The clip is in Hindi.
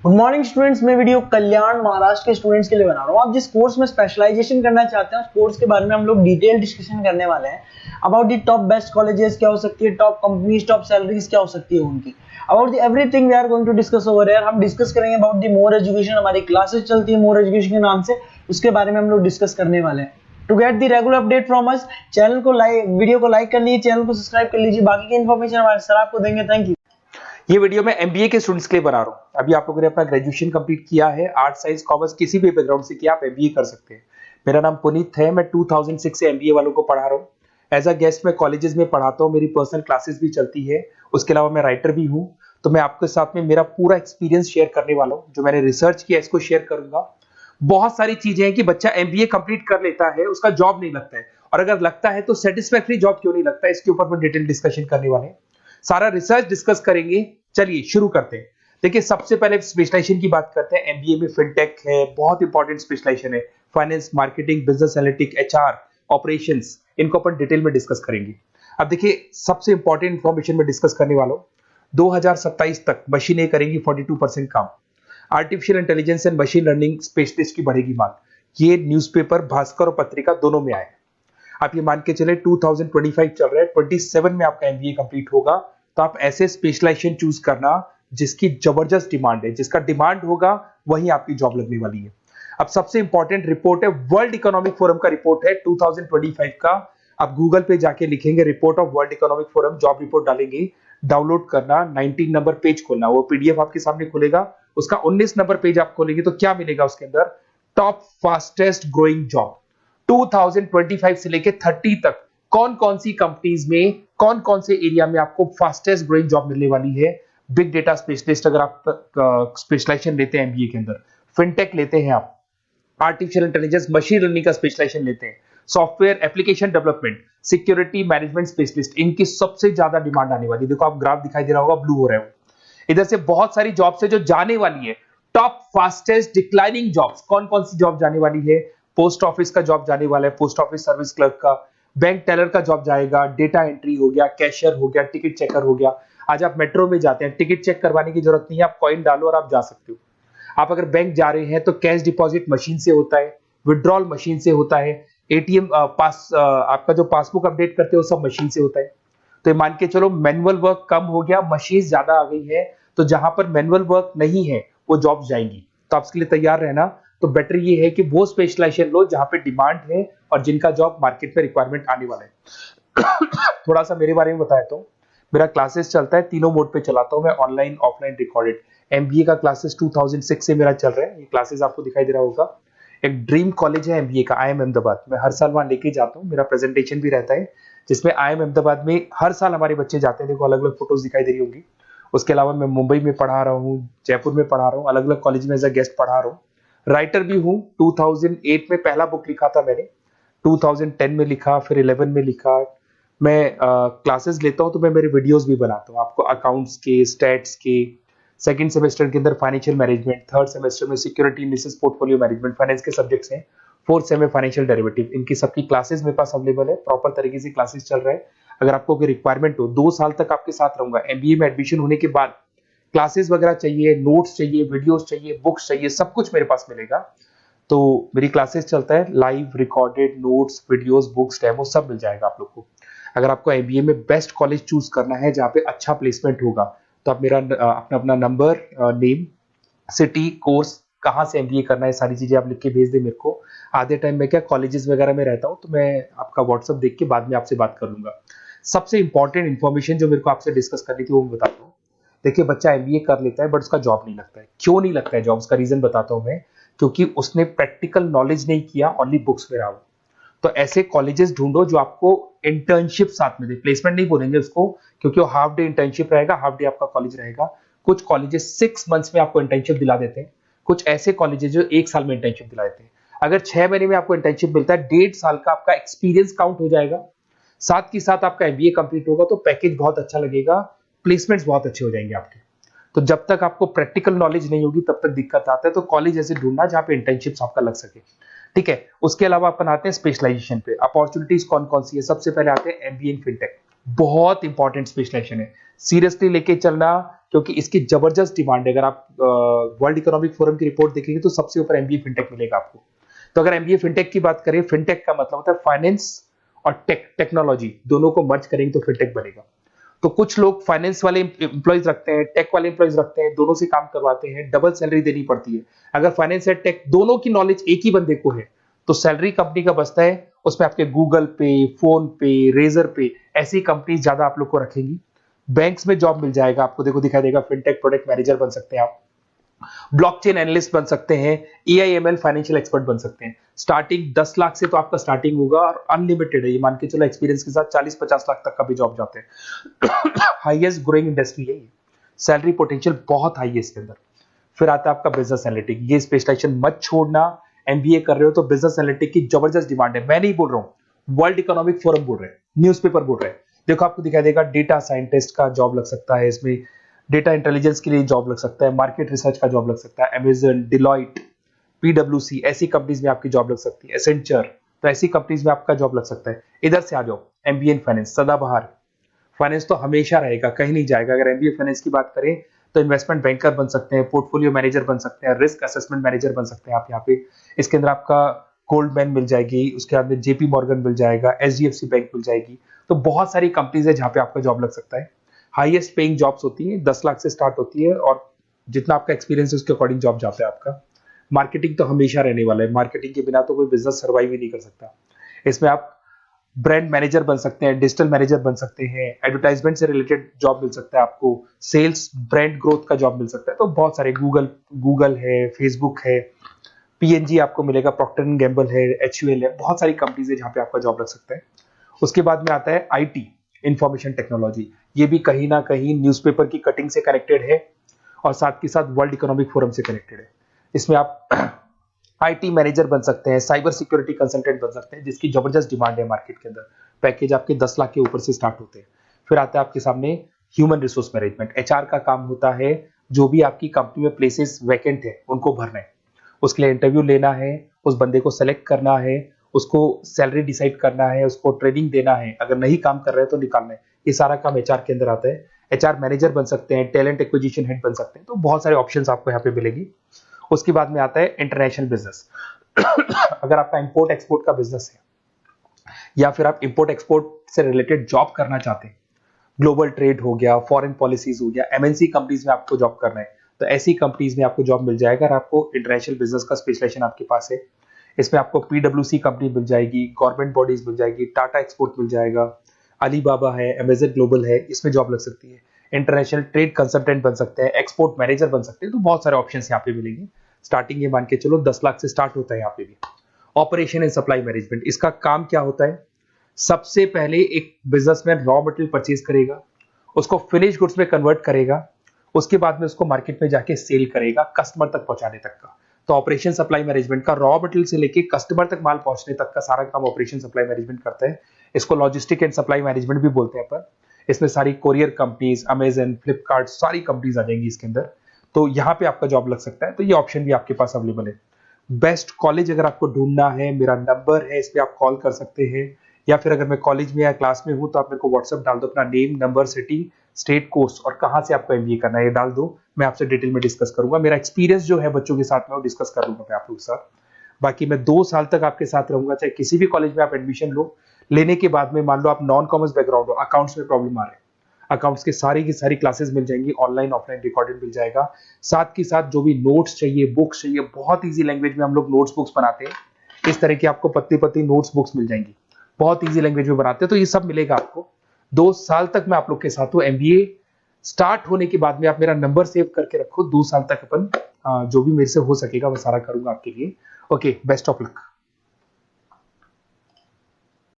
Good morning students. मैं वीडियो कल्याण महाराष्ट्र के स्टूडेंट्स के लिए बना रहा हूँ। आप जिस कोर्स में स्पेशलाइजेशन करना चाहते हैं उस कोर्स के बारे में हम लोग डिटेल डिस्कशन करने वाले हैं। About the top best colleges क्या हो सकती है, टॉप कंपनीज, टॉप सैलरीज क्या हो सकती है उनकी, about the everything we are going to discuss over here. हम डिस्कस करेंगे अबाउट दी मोर एजुकेशन, हमारी क्लासेस चलती है मोर एजुकेशन के नाम से, उसके बारे में हम लोग डिस्कस करने वाले हैं। To get the regular update from us, channel को लाइक, वीडियो को लाइक कर लीजिए, चैनल को सब्सक्राइब कर लीजिए। बाकी की इन्फॉर्मेशन हमारे सर आपको देंगे। Thank you. ये वीडियो मैं एमबीए के स्टूडेंट्स के लिए बना रहा हूँ। अभी आप लोगों ने अपना ग्रेजुएशन कंप्लीट किया है, आर्ट साइंस कॉमर्स किसी भी बैकग्राउंड से किया, आप एमबीए कर सकते हैं। मेरा नाम पुनीत है, मैं 2006 से एमबीए वालों को पढ़ा रहा हूँ। एज अ गेस्ट मैं कॉलेजेस में पढ़ाता हूँ, मेरी पर्सनल क्लासेस भी चलती है। उसके अलावा मैं राइटर भी हूँ। तो मैं आपके साथ में मेरा पूरा एक्सपीरियंस शेयर करने वाला हूँ, जो मैंने रिसर्च किया इसको शेयर करूंगा। बहुत सारी चीजें हैं कि बच्चा एमबीए कंप्लीट कर लेता है, उसका जॉब नहीं लगता है, और अगर लगता है तो सेटिस्फैक्टरी जॉब क्यों नहीं लगता है, इसके ऊपर मैं डिटेल डिस्कशन करने वाले हैं। सारा रिसर्च डिस्कस करेंगे। चलिए शुरू करते हैं। देखिए, सबसे पहले स्पेशलाइजेशन की बात करते हैं। एमबीए में फिनटेक है, बहुत इंपॉर्टेंट स्पेशलाइजेशन है। Finance, marketing, business analytic, HR, operations, इनको अपन डिटेल में डिस्कस करेंगे। अब देखिए, सबसे इंपॉर्टेंट इंफॉर्मेशन में डिस्कस करने वाला हूं। 2027 तक मशीनें करेंगी 42% काम। Artificial intelligence and machine learning specialist की बढ़ेगी मांग। ये न्यूज़पेपर, भास्कर और पत्रिका दोनों में आए। आप ये मान के चले 2025 चल रहा है, 27 में आपका एमबीए कंप्लीट होगा। तो आप ऐसे स्पेशलाइजेशन चूज करना जिसकी जबरदस्त डिमांड है, जिसका डिमांड होगा वही आपकी जॉब लगने वाली है। अब सबसे इंपॉर्टेंट रिपोर्ट है, वर्ल्ड इकोनॉमिक फोरम का रिपोर्ट है 2025 का। आप गूगल पे जाके लिखेंगे report of world economic forum, job report डालेंगे, डाउनलोड करना, 19 नंबर पेज खोलना, वो पीडीएफ आपके सामने खुलेगा। उसका 19 नंबर पेज आप खोलेंगे तो क्या मिलेगा उसके अंदर? टॉप फास्टेस्ट ग्रोइंग जॉब 2025 से लेके 30 तक कौन कौन सी कंपनीज में, कौन कौन से एरिया में आपको फास्टेस्ट ग्रोइंग जॉब मिलने वाली है। बिग डेटा स्पेशलिस्ट अगर आप स्पेशलाइजेशन लेते हैं एमबीए के अंदर, फिनटेक लेते हैं आप, आर्टिफिशियल इंटेलिजेंस मशीन लर्निंग का स्पेशलाइजेशन लेते हैं, software application development, security management specialist, इनकी सबसे ज्यादा डिमांड आने वाली है। देखो, आप ग्राफ दिखाई दे रहा होगा, ब्लू हो रहा है। इधर से बहुत सारी जॉब्स है जो जाने वाली है। टॉप फास्टेस्ट डिक्लाइनिंग जॉब्स, कौन कौन सी जॉब जाने वाली है? पोस्ट ऑफिस का जॉब जाने वाला है, पोस्ट ऑफिस सर्विस क्लर्क का, बैंक टेलर का जॉब जाएगा, डेटा एंट्री हो गया, कैशियर हो गया, टिकट चेकर हो गया। आज आप मेट्रो में जाते हैं, टिकट चेक करवाने की जरूरत नहीं है, आप कॉइन डालो और आप जा सकते हो। आप अगर बैंक जा रहे हैं तो कैश डिपॉजिट मशीन से होता है, विड्रॉल मशीन से होता है, एटीएम आपका जो पासबुक अपडेट करते हो सब मशीन से होता है। तो ये मान के चलो मैनुअल वर्क कम हो गया, मशीन ज्यादा आ गई है। तो जहां पर मैनुअल वर्क नहीं है वो जॉब जाएंगी। तो आप इसके लिए तैयार रहना। तो बेटर ये है कि वो स्पेशलाइजेशन लो जहां पे डिमांड है और जिनका जॉब मार्केट में रिक्वायरमेंट आने वाला है। थोड़ा सा मेरे बारे में बताया तो, मेरा क्लासेस चलता है, तीनों मोड पे चलाता हूं मैं, ऑनलाइन, ऑफलाइन, रिकॉर्डेड। एमबीए का क्लासेस 2006 से मेरा चल रहा है। ये क्लासेस आपको दिखाई दे रहा होगा। एक ड्रीम कॉलेज है एमबीए का, आईएम अहमदाबाद। मैं हर साल वहां लेके जाता हूँ, मेरा प्रेजेंटेशन भी रहता है, जिसमें आईएम अहमदाबाद में हर साल हमारे बच्चे जाते हैं। देखो, अलग अलग फोटोज दिखाई दे रही होंगी। उसके अलावा मैं मुंबई में पढ़ा रहा हूँ, जयपुर में पढ़ा रहा हूँ, अलग अलग कॉलेज में एज अ गेस्ट पढ़ा रहा हूँ। राइटर भी हूँ। 2008 में पहला बुक लिखा था मैंने, 2010 में लिखा, फिर 11 में लिखा। मैं क्लासेस लेता हूँ तो मैं मेरे वीडियोस भी बनाता हूँ आपको, अकाउंट्स के, स्टैट्स के। सेकंड सेमेस्टर के अंदर फाइनेंशियल मैनेजमेंट, थर्ड सेमेस्टर में security analysis, portfolio management, finance के सब्जेक्ट्स हैं। फोर्थ सेम में फाइनेंशियल डेरिवेटिव, इनकी सबकी क्लासेस मेरे पास अवेलेबल है, प्रॉपर तरीके से क्लासेस चल रहा है। अगर आपको कोई रिक्वायरमेंट हो, 2 साल तक आपके साथ रहूंगा। एमबीए में एडमिशन होने के बाद क्लासेस वगैरह चाहिए, नोट्स चाहिए, वीडियोस चाहिए, बुक्स चाहिए, सब कुछ मेरे पास मिलेगा। तो मेरी क्लासेस चलता है, live, recorded, notes, videos, books, demo सब मिल जाएगा आप लोग को। अगर आपको एमबीए में बेस्ट कॉलेज चूज करना है जहाँ पे अच्छा प्लेसमेंट होगा, तो आप मेरा अपना अपना नंबर, नेम, सिटी, कोर्स, कहाँ से एमबीए करना है, सारी चीजें आप लिख के भेज दे मेरे को। आधे टाइम में क्या कॉलेजेस वगैरह में रहता हूँ, तो मैं आपका व्हाट्सअप देख के बाद में आपसे बात कर लूंगा। सबसे इंपॉर्टेंट इन्फॉर्मेशन जो मेरे को आपसे डिस्कस करनी थी वो मैं बताता हूँ। देखिए, बच्चा एमबीए कर लेता है बट उसका जॉब नहीं लगता है। क्यों नहीं लगता है जॉब? उसका रीजन बताता हूँ मैं। क्योंकि उसने प्रैक्टिकल नॉलेज नहीं किया, ओनली बुक्स में रहा हो। तो ऐसे कॉलेजेस ढूंढो जो आपको इंटर्नशिप साथ में दे। प्लेसमेंट नहीं बोलेंगे उसको, क्योंकि वो हाफ डे इंटर्नशिप रहेगा, हाफ डे आपका कॉलेज रहेगा। कुछ कॉलेजेस 6 मंथ्स में आपको इंटर्नशिप दिला देते हैं, कुछ ऐसे कॉलेजेस जो 1 साल में इंटर्नशिप दिला देते हैं। अगर 6 महीने में आपको इंटर्नशिप मिलता है, 1.5 साल का आपका एक्सपीरियंस काउंट हो जाएगा। साथ ही साथ आपका एमबीए कंप्लीट होगा तो पैकेज बहुत अच्छा लगेगा, प्लेसमेंट्स बहुत अच्छे हो जाएंगे आपके। तो जब तक आपको प्रैक्टिकल नॉलेज नहीं होगी तब तक दिक्कत आता है। तो कॉलेज ऐसे ढूंढना जहां पे इंटर्नशिप्स आपका लग सके, ठीक है। उसके अलावा अपन आते हैं स्पेशलाइजेशन पे। अपॉर्चुनिटीज कौन कौन सी है? सबसे पहले आते हैं एमबीए इन फिनटेक। बहुत इंपॉर्टेंट स्पेशलाइजेशन है, सीरियसली लेके चलना, क्योंकि इसकी जबरदस्त डिमांड है। अगर आप वर्ल्ड इकोनॉमिक फोरम की रिपोर्ट देखेंगे तो सबसे ऊपर एमबीए फिनटेक मिलेगा आपको। तो अगर एमबीए फिनटेक की बात करें, फिनटेक का मतलब होता है फाइनेंस और टेक्नोलॉजी दोनों को मर्ज करेंगे तो फिनटेक बनेगा। तो कुछ लोग फाइनेंस वाले एम्प्लॉइज रखते हैं, टेक वाले एम्प्लॉइज रखते हैं, दोनों से काम करवाते हैं, डबल सैलरी देनी पड़ती है। अगर फाइनेंस या टेक दोनों की नॉलेज एक ही बंदे को है तो सैलरी कंपनी का बचता है, उसमें आपके गूगल पे, फोन पे, रेजर पे ऐसी कंपनी ज्यादा आप लोग को रखेंगी। बैंक्स में जॉब मिल जाएगा आपको, देखो दिखाई देगा, फिनटेक प्रोडक्ट मैनेजर बन सकते हैं आप, ब्लॉकचेन एनालिस्ट बन सकते हैं, एआईएमएल फाइनेंशियल एक्सपर्ट बन सकते हैं। स्टार्टिंग 10 लाख से तो आपका स्टार्टिंग होगा और अनलिमिटेड है, ये मान के चलो एक्सपीरियंस के साथ 40-50 लाख तक का भी जॉब जाते हैं। हाईएस्ट ग्रोइंग इंडस्ट्री है ये, सैलरी पोटेंशियल बहुत हाई है इसके अंदर। फिर आता है आपका बिजनेस एनालिटिक, ये स्पेशलाइजेशन मत छोड़ना। एमबीए कर रहे हो तो बिजनेस एनालिटिक की जबरदस्त डिमांड है। मैं नहीं बोल रहा हूं, वर्ल्ड इकोनॉमिक फोरम बोल रहे हैं, न्यूज़पेपर बोल रहे हैं। देखो आपको दिखाई देगा, डेटा साइंटिस्ट का जॉब लग सकता है इसमें, डेटा इंटेलिजेंस के लिए जॉब लग सकता है, मार्केट रिसर्च का जॉब लग सकता है, अमेजन, डिलॉइट, पीडब्ल्यूसी ऐसी कंपनीज में आपकी जॉब लग सकती है, एसेंचर, तो ऐसी कंपनीज में आपका जॉब लग सकता है। इधर से आ जाओ, एमबीए इन फाइनेंस सदाबहार, फाइनेंस तो हमेशा रहेगा, कहीं नहीं जाएगा। अगर एमबीए फाइनेंस की बात करें तो इन्वेस्टमेंट बैंकर बन सकते हैं, पोर्टफोलियो मैनेजर बन सकते हैं, रिस्क असेसमेंट मैनेजर बन सकते हैं आप यहाँ पे। इसके अंदर आपका गोल्डमैन मिल जाएगी, उसके बाद में जेपी मॉर्गन मिल जाएगा, एचडीएफसी बैंक मिल जाएगी। तो बहुत सारी कंपनीज है जहां पे आपका जॉब लग सकता है। हाईएस्ट पेइंग जॉब्स होती हैं, 10 लाख से स्टार्ट होती है और जितना आपका एक्सपीरियंस है उसके अकॉर्डिंग जॉब जाता है आपका। मार्केटिंग तो हमेशा रहने वाला है, मार्केटिंग के बिना तो कोई बिजनेस सर्वाइव ही नहीं कर सकता। इसमें आप ब्रांड मैनेजर बन सकते हैं, डिजिटल मैनेजर बन सकते हैं, एडवर्टाइजमेंट से रिलेटेड जॉब मिल सकता है आपको, सेल्स ब्रांड ग्रोथ का जॉब मिल सकता है। तो बहुत सारे गूगल है, फेसबुक है, पीएनजी आपको मिलेगा, प्रॉक्टर एंड गैम्बल है, एचयूएल है, बहुत सारी कंपनीज है जहां पे आपका जॉब लग सकता है। उसके बाद में आता है आईटी, इंफॉर्मेशन टेक्नोलॉजी। ये भी कहीं ना कहीं न्यूज़पेपर की कटिंग से कनेक्टेड है और साथ के साथ वर्ल्ड इकोनॉमिक फोरम से कनेक्टेड है। इसमें आप आईटी मैनेजर बन सकते हैं, साइबर सिक्योरिटी कंसल्टेंट बन सकते हैं, जिसकी जबरदस्त डिमांड है मार्केट के अंदर। पैकेज आपके 10 लाख के ऊपर से स्टार्ट होते हैं। फिर आता है आपके सामने ह्यूमन रिसोर्स मैनेजमेंट, एचआर का काम होता है, जो भी आपकी कंपनी में प्लेसेस वैकेंट है उनको भरना है, उसके लिए इंटरव्यू लेना है, उस बंदे को सेलेक्ट करना है, उसको सैलरी डिसाइड करना है, उसको ट्रेनिंग देना है, अगर नहीं काम कर रहे हैं तो निकालना है। ये सारा काम एचआर के अंदर आता है। एचआर मैनेजर बन सकते हैं, टैलेंट एक्विजिशन हेड बन सकते हैं, तो बहुत सारे ऑप्शंस आपको यहाँ पे मिलेगी। उसके बाद में आता है इंटरनेशनल बिजनेस। अगर आपका इंपोर्ट एक्सपोर्ट का बिजनेस है या फिर आप इंपोर्ट एक्सपोर्ट से रिलेटेड जॉब करना चाहते हैं, ग्लोबल ट्रेड हो गया, फॉरेन पॉलिसीज हो गया, एमएनसी कंपनीज में आपको जॉब करना है, तो ऐसी कंपनीज में आपको जॉब मिल जाएगा। अगर आपको इंटरनेशनल बिजनेस का स्पेशलाइजेशन आपके पास है, इसमें आपको पीडब्ल्यूसी कंपनी मिल जाएगी, गवर्नमेंट बॉडीज मिल जाएगी, टाटा एक्सपोर्ट मिल जाएगा, अलीबाबा है, अमेजन ग्लोबल है, इसमें जॉब लग सकती है। इंटरनेशनल ट्रेड कंसल्टेंट बन सकते हैं, एक्सपोर्ट मैनेजर बन सकते हैं, तो बहुत सारे ऑप्शंस यहाँ पे मिलेंगे। स्टार्टिंग ये मान के चलो 10 लाख से स्टार्ट होता है यहाँ पे भी। ऑपरेशन एंड सप्लाई मैनेजमेंट, इसका काम क्या होता है? सबसे पहले एक बिजनेसमैन रॉ मटेरियल परचेज करेगा, उसको फिनिश गुड्स में कन्वर्ट करेगा, उसके बाद में उसको मार्केट में जाके सेल करेगा कस्टमर तक पहुंचाने तक का। तो ऑपरेशन सप्लाई मैनेजमेंट का रॉ मटेरियल से लेके कस्टमर तक माल पहुंचने तक का सारा काम ऑपरेशन सप्लाई मैनेजमेंट करता है। इसको लॉजिस्टिक एंड सप्लाई मैनेजमेंट भी बोलते हैं अपन। इसमें सारी कोरियर कंपनीज, अमेजन, फ्लिपकार्ट, सारी कंपनीज आ जाएंगी इसके अंदर। तो यहाँ पे आपका जॉब लग सकता है। तो ये ऑप्शन भी आपके पास अवेलेबल है। बेस्ट कॉलेज अगर आपको ढूंढना है, मेरा नंबर है, इस पे आप कॉल कर सकते हैं, या फिर अगर मैं कॉलेज में या क्लास में हूं तो आप मेरे को व्हाट्सएप डाल दो, अपना name, number, city, state, course और कहां से आपको एमबीए करना है ये डाल दो। मैं आपसे डिटेल में डिस्कस करूंगा। मेरा एक्सपीरियंस जो है बच्चों के साथ में वो डिस्कस कर लूंगा मैं आप लोगों के साथ। बाकी मैं 2 साल तक आपके साथ रहूंगा, चाहे किसी भी कॉलेज में आप एडमिशन लो। लेने के बाद में मान लो आप नॉन कॉमर्स बैकग्राउंड हो, अकाउंट्स में प्रॉब्लम आ रहा है, अकाउंट्स के सारी की सारी क्लासेस मिल जाएंगी, ऑनलाइन ऑफलाइन रिकॉर्डेड मिल जाएगा। साथ के साथ जो भी नोट्स चाहिए, बुक्स चाहिए, बहुत ईजी लैंग्वेज में हम लोग नोट्स बुक्स बनाते हैं। इस तरह की आपको पतली पतली नोट्स बुक्स मिल जाएंगी, बहुत ईजी लैंग्वेज में बनाते हैं। तो ये सब मिलेगा आपको। 2 साल तक मैं आप लोग के साथ हूँ। एमबीए स्टार्ट होने के बाद में आप मेरा नंबर सेव करके रखो। 2 साल तक अपन जो भी मेरे से हो सकेगा वो सारा करूंगा आपके लिए। Okay, best of luck.